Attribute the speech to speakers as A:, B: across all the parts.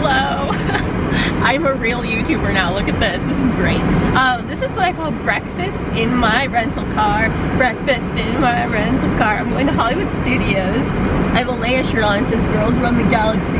A: Hello. I'm a real YouTuber now. Look at this. This is great. This is what I call breakfast in my rental car. Breakfast in my rental car. I'm going to Hollywood Studios. I have a Leia shirt on. It says Girls Run the Galaxy.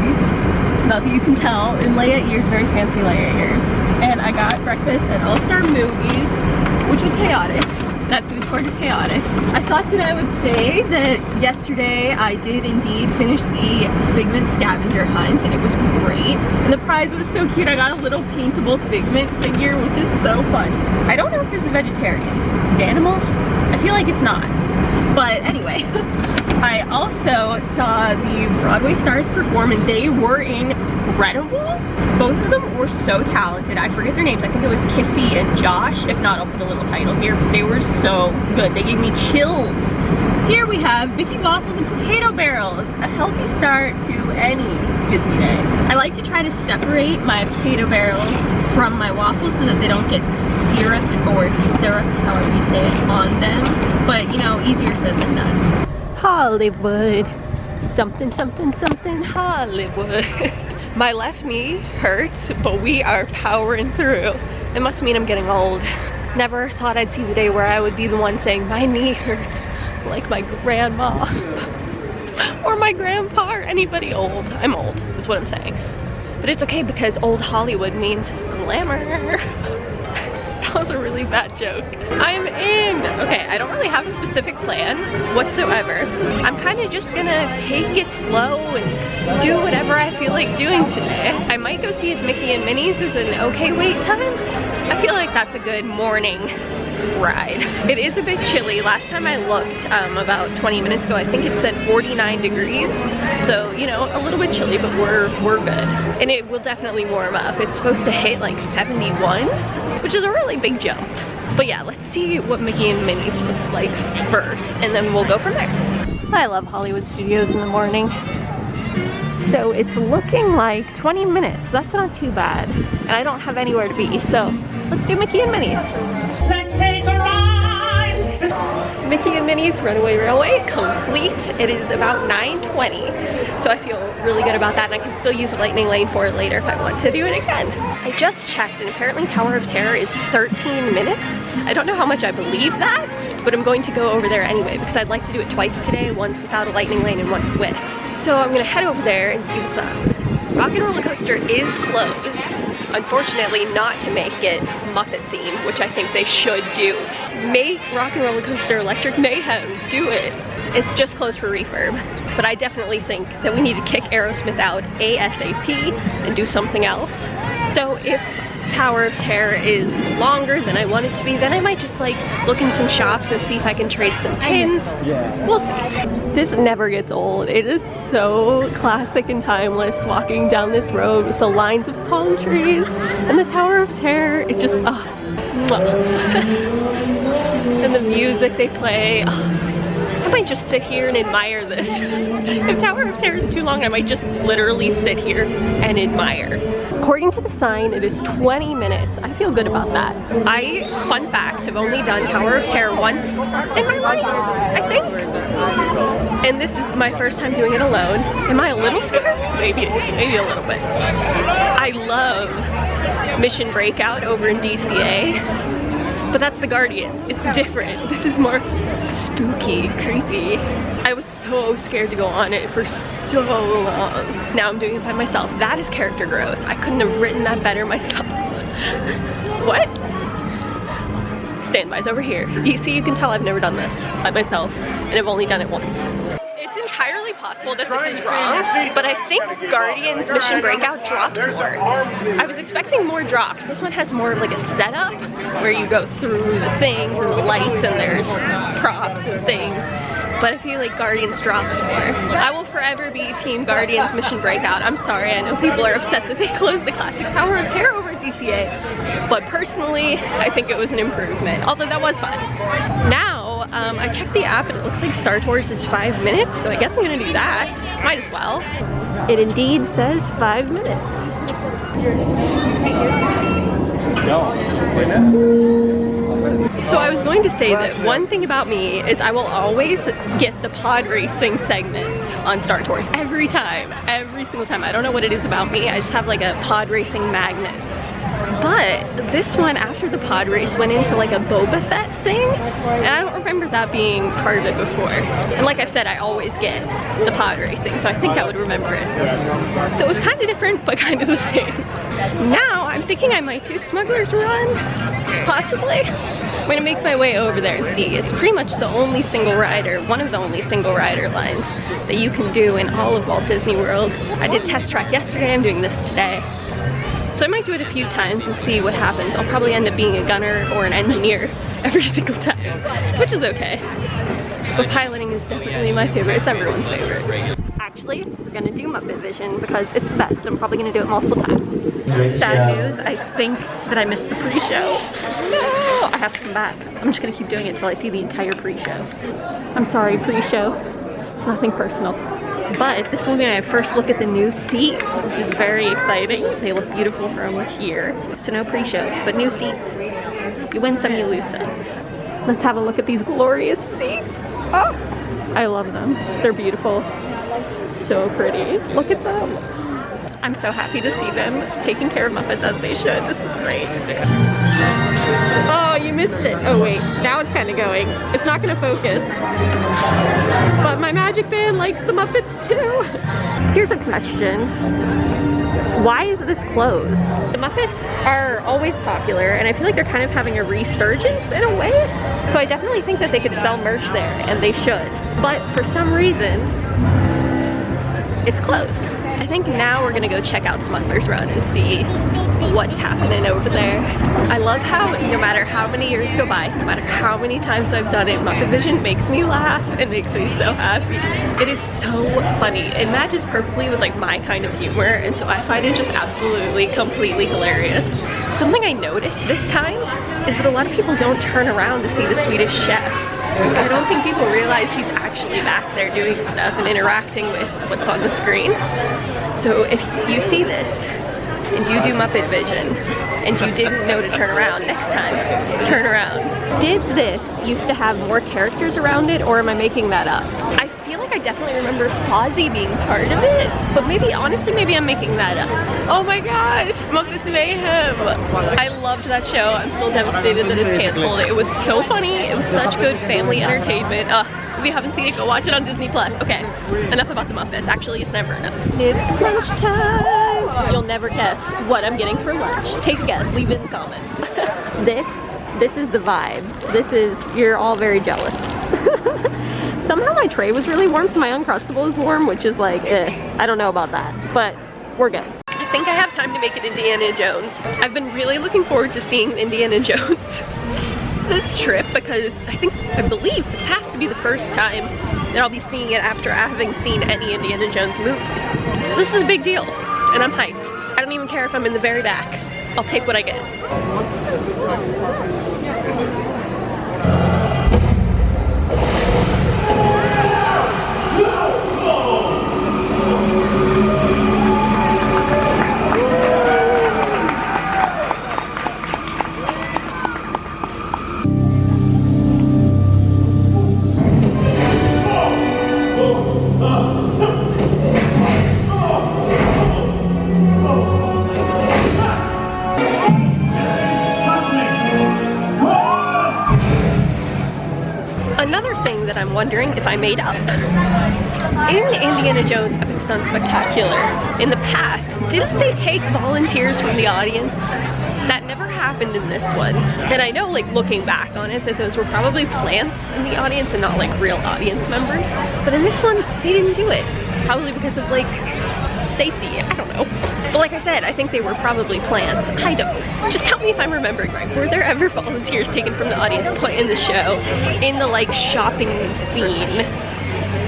A: Not that you can tell. And Leia ears, very fancy Leia ears. And I got breakfast at All-Star Movies, which was chaotic. That food court is chaotic. I thought that I would say that yesterday I did indeed finish the Figment scavenger hunt, and it was great. And the prize was so cute. I got a little paintable Figment figure, which is so fun. I don't know if this is vegetarian. Danimals? I feel like it's not. But anyway, I also saw the Broadway stars perform, and they were incredible. Both of them were so talented. I forget their names. I think it was Kissy and Josh. If not, I'll put a little title here. But they were so good. They gave me chills. Here we have Mickey Waffles and Potato Barrels. A healthy start to any Disney day. I like to try to separate my potato barrels from my waffles so that they don't get syrup, however you say it, on them. But you know, easier said than done. Hollywood. Something, something, something Hollywood. My left knee hurts, but we are powering through. It must mean I'm getting old. Never thought I'd see the day where I would be the one saying my knee hurts, like my grandma or my grandpa or anybody old. I'm old, is what I'm saying. But it's okay because old Hollywood means glamour. That was a really bad joke. I'm in. Okay, I don't really have a specific plan whatsoever. I'm kind of just gonna take it slow and do whatever I feel like doing today. I might go see if Mickey and Minnie's is an okay wait time. I feel like that's a good morning ride. It is a bit chilly. Last time I looked about 20 minutes ago, I think it said 49 degrees. So, you know, a little bit chilly, but we're good. And it will definitely warm up. It's supposed to hit like 71, which is a really big jump. But yeah, let's see what Mickey and Minnie's looks like first, and then we'll go from there. I love Hollywood Studios in the morning. So it's looking like 20 minutes. That's not too bad. And I don't have anywhere to be, so let's do Mickey and Minnie's.
B: Let's take a ride!
A: Mickey and Minnie's Runaway Railway complete. It is about 9:20, so I feel really good about that, and I can still use a lightning lane for it later if I want to do it again. I just checked, and apparently Tower of Terror is 13 minutes. I don't know how much I believe that, but I'm going to go over there anyway because I'd like to do it twice today, once without a lightning lane and once with. So I'm gonna head over there and see what's up. Rock and Roller Coaster is closed. Unfortunately, not to make it Muppet themed, which I think they should do. Make Rock and Roller Coaster Electric Mayhem, do it. It's just closed for refurb. But I definitely think that we need to kick Aerosmith out ASAP and do something else. So if Tower of Terror is longer than I want it to be, then I might just like look in some shops and see if I can trade some pins. We'll see. This never gets old. It is so classic and timeless walking down this road with the lines of palm trees and the Tower of Terror. It just, and the music they play. I might just sit here and admire this. If Tower of Terror is too long, I might just literally sit here and admire. According to the sign, it is 20 minutes. I feel good about that. I, fun fact, have only done Tower of Terror once in my life, I think. And this is my first time doing it alone. Am I a little scared? Maybe a little bit. I love Mission Breakout over in DCA. But that's the Guardians. It's different. This is more spooky, creepy. I was so scared to go on it for so long. Now I'm doing it by myself. That is character growth. I couldn't have written that better myself. What? Standby's over here. You see, you can tell I've never done this by myself, and I've only done it once. It's entirely possible that this is wrong, but I think Guardians Mission Breakout drops more. I was expecting more drops. This one has more of like a setup where you go through the things and the lights and there's props and things. But I feel like Guardians drops more. I will forever be Team Guardians Mission Breakout. I'm sorry, I know people are upset that they closed the classic Tower of Terror over at DCA, but personally, I think it was an improvement, although that was fun. Now, I checked the app and it looks like Star Tours is 5 minutes, so I guess I'm gonna do that. Might as well. It indeed says 5 minutes. So I was going to say that one thing about me is I will always get the pod racing segment on Star Tours every time, every single time. I don't know what it is about me. I just have like a pod racing magnet. But this one, after the pod race, went into like a Boba Fett thing, and I don't remember that being part of it before. And like I've said, I always get the pod racing, so I think I would remember it. So it was kind of different, but kind of the same. Now I'm thinking I might do Smuggler's Run, possibly. I'm gonna make my way over there and see. It's pretty much the only single rider, one of the only single rider lines that you can do in all of Walt Disney World. I did test track yesterday, I'm doing this today. So I might do it a few times and see what happens. I'll probably end up being a gunner or an engineer every single time, which is okay. But piloting is definitely my favorite. It's everyone's favorite. Actually, we're gonna do Muppet Vision because it's the best. I'm probably gonna do it multiple times. Sad news, I think that I missed the pre-show. No, I have to come back. I'm just gonna keep doing it until I see the entire pre-show. I'm sorry, pre-show. It's nothing personal. But this will be my first look at the new seats, which is very exciting. They look beautiful from here. So no pre-show, but new seats. You win some, you lose some. Let's have a look at these glorious seats. Oh, I love them. They're beautiful. So pretty. Look at them. I'm so happy to see them taking care of Muppets as they should. This is great. Oh, you missed it. Oh wait, now it's kind of going. It's not gonna focus. But my magic band likes the Muppets too. Here's a question. Why is this closed? The Muppets are always popular and I feel like they're kind of having a resurgence in a way. So I definitely think that they could sell merch there, and they should. But for some reason, it's closed. I think now we're gonna go check out Smuggler's Run and see what's happening over there. I love how no matter how many years go by, no matter how many times I've done it, Muppet Vision makes me laugh and makes me so happy. It is so funny. It matches perfectly with like my kind of humor, and so I find it just absolutely, completely hilarious. Something I noticed this time is that a lot of people don't turn around to see the Swedish chef. I don't think people realize he's actually back there doing stuff and interacting with what's on the screen. So if you see this and you do Muppet Vision and you didn't know to turn around, next time, turn around. Did this used to have more characters around it, or am I making that up? I feel like I definitely remember Fozzie being part of it, but maybe, honestly, maybe I'm making that up. Oh my gosh, Muppets Mayhem. I loved that show. I'm still devastated that it's canceled. It was so funny. It was such good family entertainment. If you haven't seen it, go watch it on Disney+. Okay, enough about the Muppets. Actually, it's never enough. It's lunchtime. You'll never guess what I'm getting for lunch. Take a guess, leave it in the comments. This is the vibe. This is, you're all very jealous. Somehow my tray was really warm, so my Uncrustable is warm, which is like, I don't know about that, but we're good. I think I have time to make it Indiana Jones. I've been really looking forward to seeing Indiana Jones this trip because I believe this has to be the first time that I'll be seeing it after having seen any Indiana Jones movies. So this is a big deal, and I'm hyped. I don't even care if I'm in the very back. I'll take what I get. Another thing that I'm wondering if I made up. In Indiana Jones Epic Stunt Spectacular, in the past, didn't they take volunteers from the audience? That never happened in this one. And I know, like, looking back on it, that those were probably plants in the audience and not like real audience members. But in this one, they didn't do it. Probably because of like safety, I don't know. But like I said, I think they were probably plants. I don't. Just tell me if I'm remembering right. Were there ever volunteers taken from the audience put in the show, in the like shopping scene?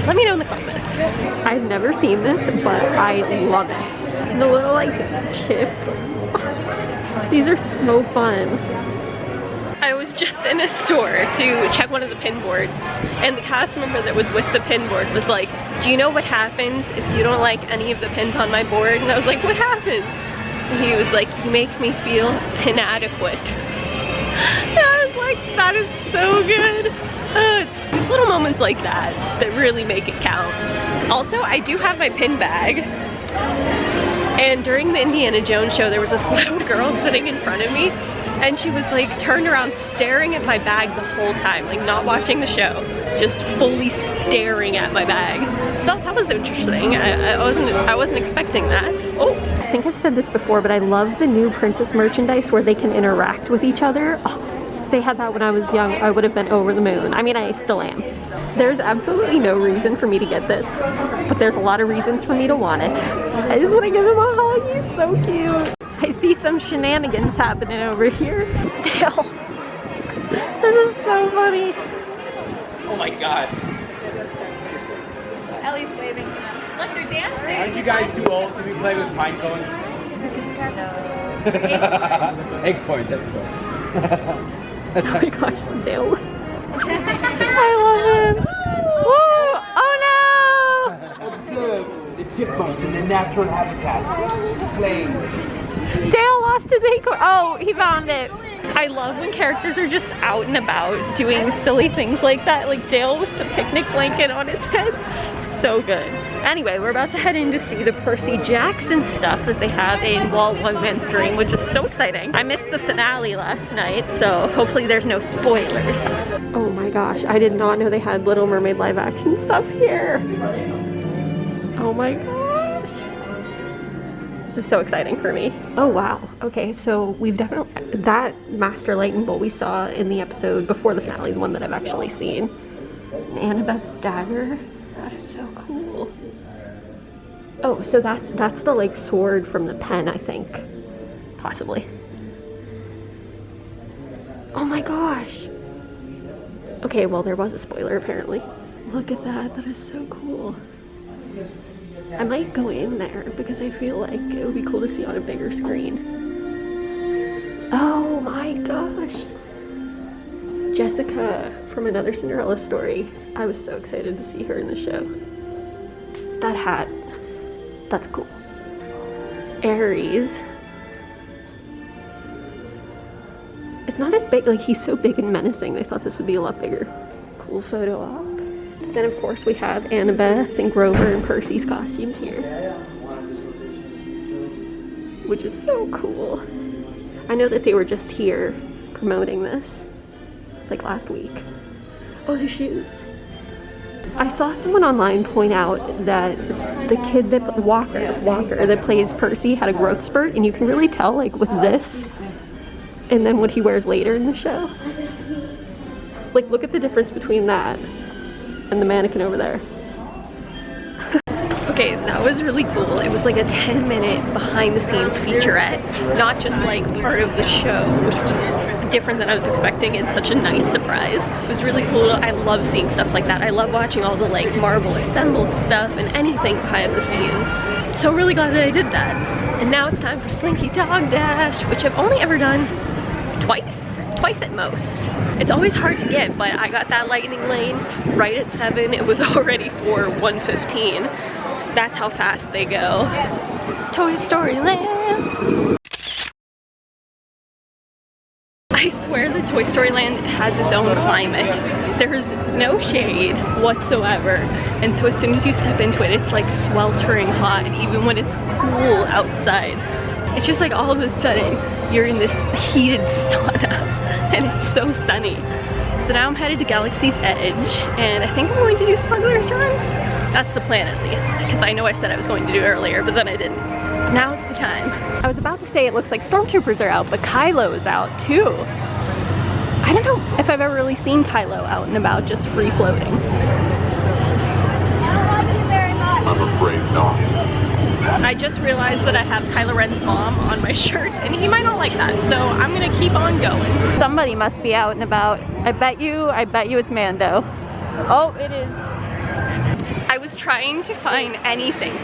A: Let me know in the comments. I've never seen this, but I love it. The little like chip. These are so fun. I was just in a store to check one of the pin boards, and the cast member that was with the pin board was like, do you know what happens if you don't like any of the pins on my board? And I was like, what happens? And he was like, you make me feel inadequate. And I was like, like, that is so good. It's little moments like that that really make it count. Also, I do have my pin bag. And during the Indiana Jones show, there was this little girl sitting in front of me, and she was like turned around staring at my bag the whole time, like not watching the show, just fully staring at my bag. So that was interesting. I wasn't expecting that. Oh, I think I've said this before, but I love the new princess merchandise where they can interact with each other. Oh, if they had that when I was young, I would have been over the moon. I mean, I still am. There's absolutely no reason for me to get this, but there's a lot of reasons for me to want it. I just want to give him a hug. He's so cute. I see some shenanigans happening over here. Dale, this is so funny.
C: Oh my god.
A: Ellie's waving. Look, they're dancing.
C: Aren't you guys too old to be playing with pine cones? Egg point, that's
A: Oh my gosh, Dale. I love him. Woo! Oh no!
C: Observe the chipmunks in their natural habitat. Playing.
A: Dale lost his acorn. Oh, he found it. I love when characters are just out and about doing silly things like that. Like Dale with the picnic blanket on his head. So good. Anyway, we're about to head in to see the Percy Jackson stuff that they have in Walt One Man Stream, which is so exciting. I missed the finale last night, so hopefully there's no spoilers. Oh my gosh, I did not know they had Little Mermaid live action stuff here. Oh my gosh. This is so exciting for me. Oh wow. Okay, so we've definitely, that Master Lightning Bolt we saw in the episode before the finale, the one that I've actually seen. Annabeth's dagger. That is so cool. Oh, so that's the like sword from the pen, I think. Possibly. Oh my gosh. Okay, well there was a spoiler apparently. Look at that, that is so cool. I might go in there because I feel like it would be cool to see on a bigger screen. Oh my gosh. Jessica from Another Cinderella Story. I was so excited to see her in the show. That hat, that's cool. Aries. It's not as big, like he's so big and menacing. I thought this would be a lot bigger. Cool photo op. Then of course we have Annabeth and Grover and Percy's costumes here. Which is so cool. I know that they were just here promoting this, like last week. Oh, the shoes. I saw someone online point out that the kid that, Walker that plays Percy had a growth spurt, and you can really tell like with this and then what he wears later in the show. Like look at the difference between that and the mannequin over there. Okay, that was really cool. It was like a 10-minute behind the scenes featurette, not just like part of the show, which was different than I was expecting and such a nice surprise. It was really cool. I love seeing stuff like that. I love watching all the like Marvel assembled stuff and anything behind the scenes. So really glad that I did that. And now it's time for Slinky Dog Dash, which I've only ever done twice at most. It's always hard to get, but I got that lightning lane right at 7. It was already for 1:15. That's how fast they go. Toy Story Land. I swear the Toy Story Land has its own climate. There's no shade whatsoever. And so as soon as you step into it, it's like sweltering hot, even when it's cool outside. It's just like all of a sudden, you're in this heated sauna and it's so sunny. So now I'm headed to Galaxy's Edge, and I think I'm going to do Smuggler's Run. That's the plan at least, because I know I said I was going to do it earlier, but then I didn't. Now's the time. I was about to say it looks like stormtroopers are out, but Kylo is out too. I don't know if I've ever really seen Kylo out and about just free floating.
D: I'm afraid not.
A: I just realized that I have Kylo Ren's mom on my shirt, and he might not like that, so I'm gonna keep on going. Somebody must be out and about. I bet you it's Mando. Oh, it is. I was trying to find anything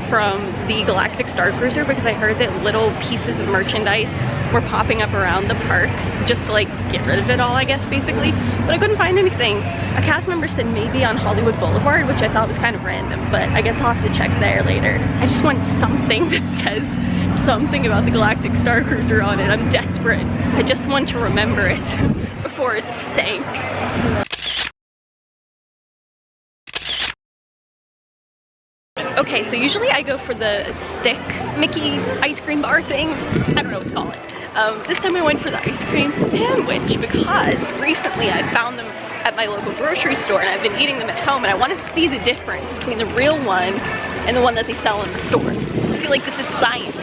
A: from the Galactic Star Cruiser because I heard that little pieces of merchandise were popping up around the parks just to like get rid of it all, I guess, basically. But I couldn't find anything. A cast member said maybe on Hollywood Boulevard, which I thought was kind of random, but I guess I'll have to check there later. I just want something that says something about the Galactic Star Cruiser on it. I'm desperate. I just want to remember it. before it sank. Okay, so usually I go for the stick Mickey ice cream bar thing. I don't know what to call it. This time I went for the ice cream sandwich because recently I found them at my local grocery store and I've been eating them at home, and I want to see the difference between the real one and the one that they sell in the stores. I feel like this is science.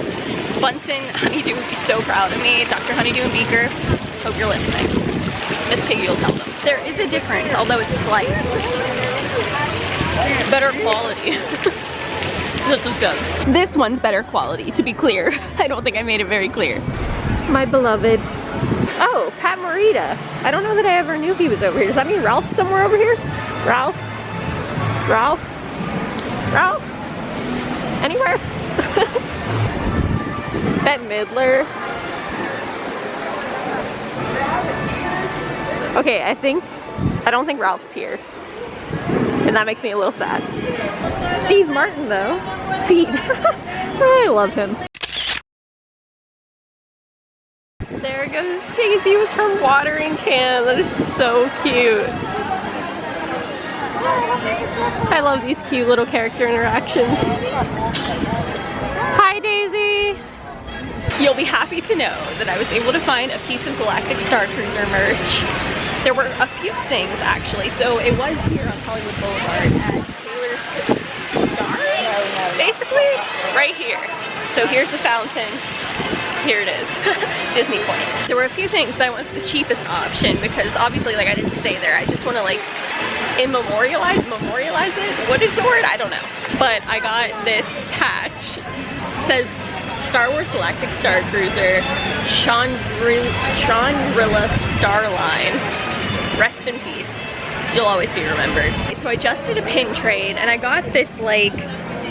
A: Bunsen Honeydew would be so proud of me. Dr. Honeydew and Beaker, hope you're listening. Miss Piggy will tell them. There is a difference, although it's slight. Better quality. This is good. This one's better quality, to be clear. I don't think I made it very clear. My beloved. Oh, Pat Morita. I don't know that I ever knew he was over here. Does that mean Ralph's somewhere over here? Ralph? Ralph? Ralph? Anywhere? Bette Midler. Okay, I don't think Ralph's here. And that makes me a little sad. Steve Martin though. Feet. I love him. There goes Daisy with her watering can. That is so cute. I love these cute little character interactions. Hi Daisy! You'll be happy to know that I was able to find a piece of Galactic Star Cruiser merch. There were a few things actually. So it was here on Hollywood Boulevard at Taylor's Star. Basically, right here. So here's the fountain. Here it is. Disney Point. There were a few things, but I went for the cheapest option because obviously like I didn't stay there. I just want to like memorialize it. What is the word? I don't know. But I got this patch. It says Star Wars Galactic Star Cruiser, Shangri-La Starline. Rest in peace. You'll always be remembered. So I just did a pin trade and I got this like,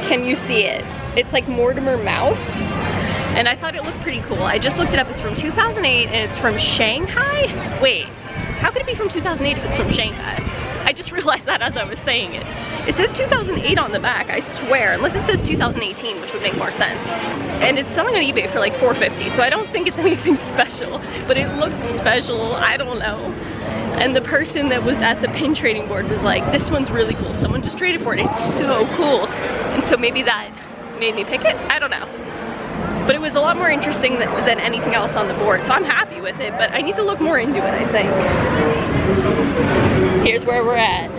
A: can you see it? It's like Mortimer Mouse. And I thought it looked pretty cool. I just looked it up. It's from 2008 and it's from Shanghai. Wait, how could it be from 2008 if it's from Shanghai? I just realized that as I was saying it. It says 2008 on the back, I swear, unless it says 2018, which would make more sense. And it's selling on eBay for like $4.50, so I don't think it's anything special, but it looked special, I don't know. And the person that was at the pin trading board was like, this one's really cool, someone just traded for it, it's so cool. And so maybe that made me pick it, I don't know. But it was a lot more interesting than anything else on the board, so I'm happy with it, but I need to look more into it, I think. Here's where we're at.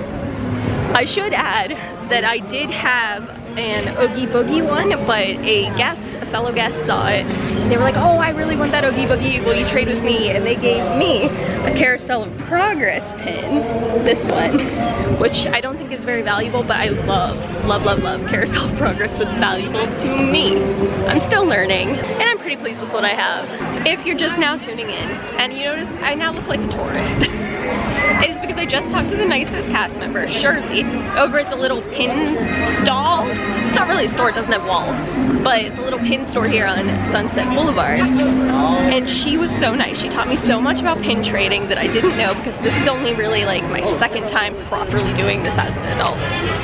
A: I should add that I did have an Oogie Boogie one, but a fellow guest saw it. And they were like, oh, I really want that Oogie Boogie, will you trade with me? And they gave me a Carousel of Progress pin, this one, which I don't think is very valuable, but I love Carousel of Progress, so it's valuable to me. I'm still learning, and I'm pretty pleased with what I have. If you're just now tuning in, and you notice I now look like a tourist, it is because I just talked to the nicest cast member, Shirley, over at the little pin stall. It's not really a store, it doesn't have walls, but the little pin store here on Sunset Boulevard. And she was so nice. She taught me so much about pin trading that I didn't know, because this is only really like my second time properly doing this as an adult.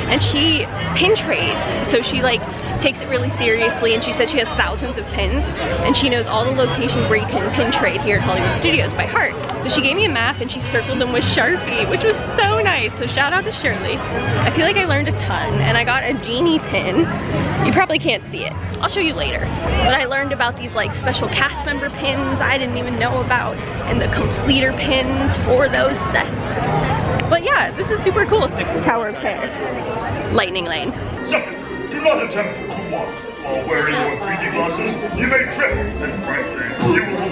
A: And she pin trades, so she like takes it really seriously, and she said she has thousands of pins and she knows all the locations where you can pin trade here at Hollywood Studios by heart. So she gave me a map and she circled them with Sharpie, which was so nice. So shout out to Shirley. I feel like I learned a ton, and I got a genie pin. You probably can't see it. I'll show you later. But I learned about these like special cast member pins I didn't even know about, and the completer pins for those sets. But yeah, this is super cool. Tower of Terror. Lightning Lane.
E: Second, do not attempt to walk while wearing your 3D glasses. You may trip, and frankly, you will.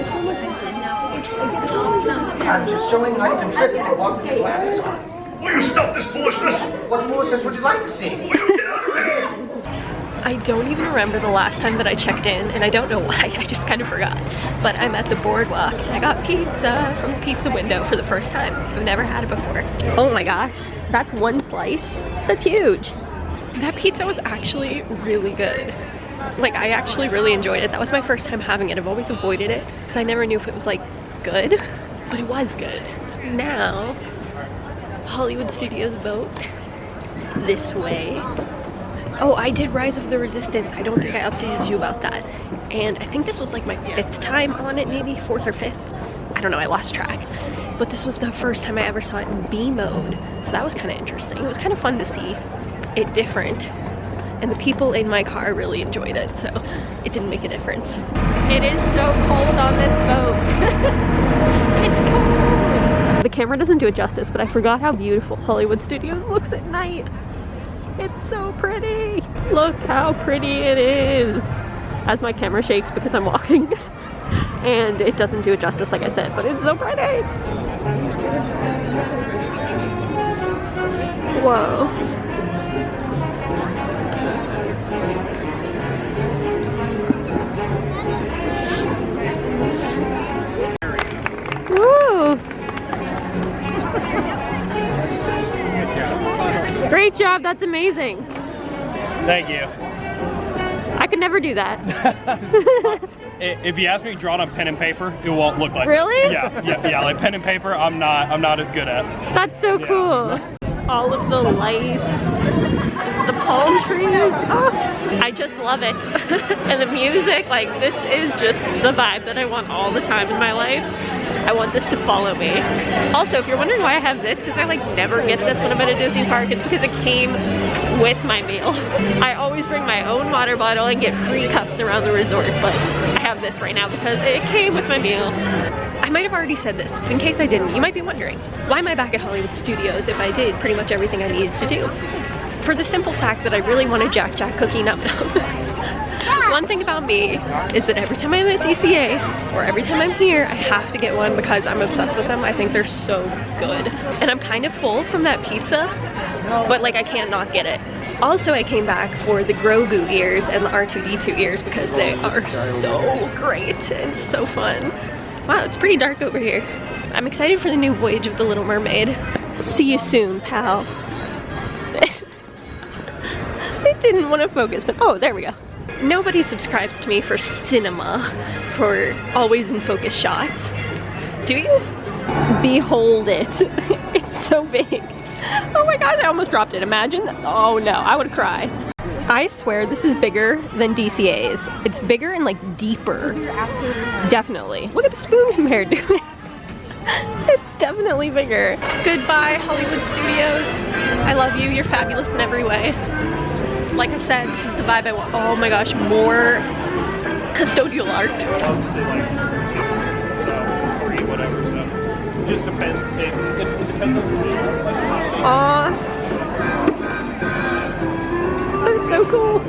C: I'm just showing how you can trip if you walk with your glasses on.
E: Will you stop this foolishness?
C: What foolishness would you like to see?
E: Will you get out of here?
A: I don't even remember the last time that I checked in, and I don't know why, I just kind of forgot. But I'm at the boardwalk, and I got pizza from the pizza window for the first time. I've never had it before. Oh my gosh, that's one slice? That's huge. That pizza was actually really good. Like, I actually really enjoyed it. That was my first time having it. I've always avoided it, because I never knew if it was like good, but it was good. Now, Hollywood Studios boat this way. Oh, I did Rise of the Resistance. I don't think I updated you about that. And I think this was like my 5th time on it, maybe 4th or 5th. I don't know, I lost track. But this was the first time I ever saw it in B mode. So that was kind of interesting. It was kind of fun to see it different. And the people in my car really enjoyed it, so it didn't make a difference. It is so cold on this boat. It's cold. The camera doesn't do it justice, but I forgot how beautiful Hollywood Studios looks at night. It's so pretty. Look how pretty it is. As my camera shakes because I'm walking. And it doesn't do it justice, like I said, but it's so pretty. Whoa. Woo! Great job, that's amazing.
F: Thank you.
A: I could never do that.
F: If you ask me drawn on pen and paper, it won't look like
A: Really?
F: this. Yeah, like pen and paper, I'm not as good at.
A: That's so cool. All of the lights, the palm trees, oh, I just love it. And the music, like this is just the vibe that I want all the time in my life. I want this to follow me. Also, if you're wondering why I have this, because I like never get this when I'm at a Disney park, it's because it came with my meal. I always bring my own water bottle and get free cups around the resort, but I have this right now because it came with my meal. I might have already said this, but in case I didn't, you might be wondering, why am I back at Hollywood Studios if I did pretty much everything I needed to do? For the simple fact that I really want a Jack Jack cookie num num. One thing about me is that every time I'm at DCA or every time I'm here, I have to get one because I'm obsessed with them. I think they're so good. And I'm kind of full from that pizza, but like I can't not get it. Also, I came back for the Grogu ears and the R2-D2 ears because they are so great and so fun. Wow, it's pretty dark over here. I'm excited for the new Voyage of the Little Mermaid. See you soon, pal. It didn't want to focus, but oh, there we go. Nobody subscribes to me for cinema, for always in focus shots. Do you? Behold it. It's so big. Oh my gosh, I almost dropped it. Imagine. Oh no, I would cry. I swear this is bigger than DCA's. It's bigger and like deeper. Definitely. Look at the spoon in there doing. It's definitely bigger. Goodbye, Hollywood Studios. I love you. You're fabulous in every way. Like I said, this is the vibe I want. Oh my gosh, more custodial art.
F: Free, whatever, so it just depends. It depends on the
A: Aw. That's so cool.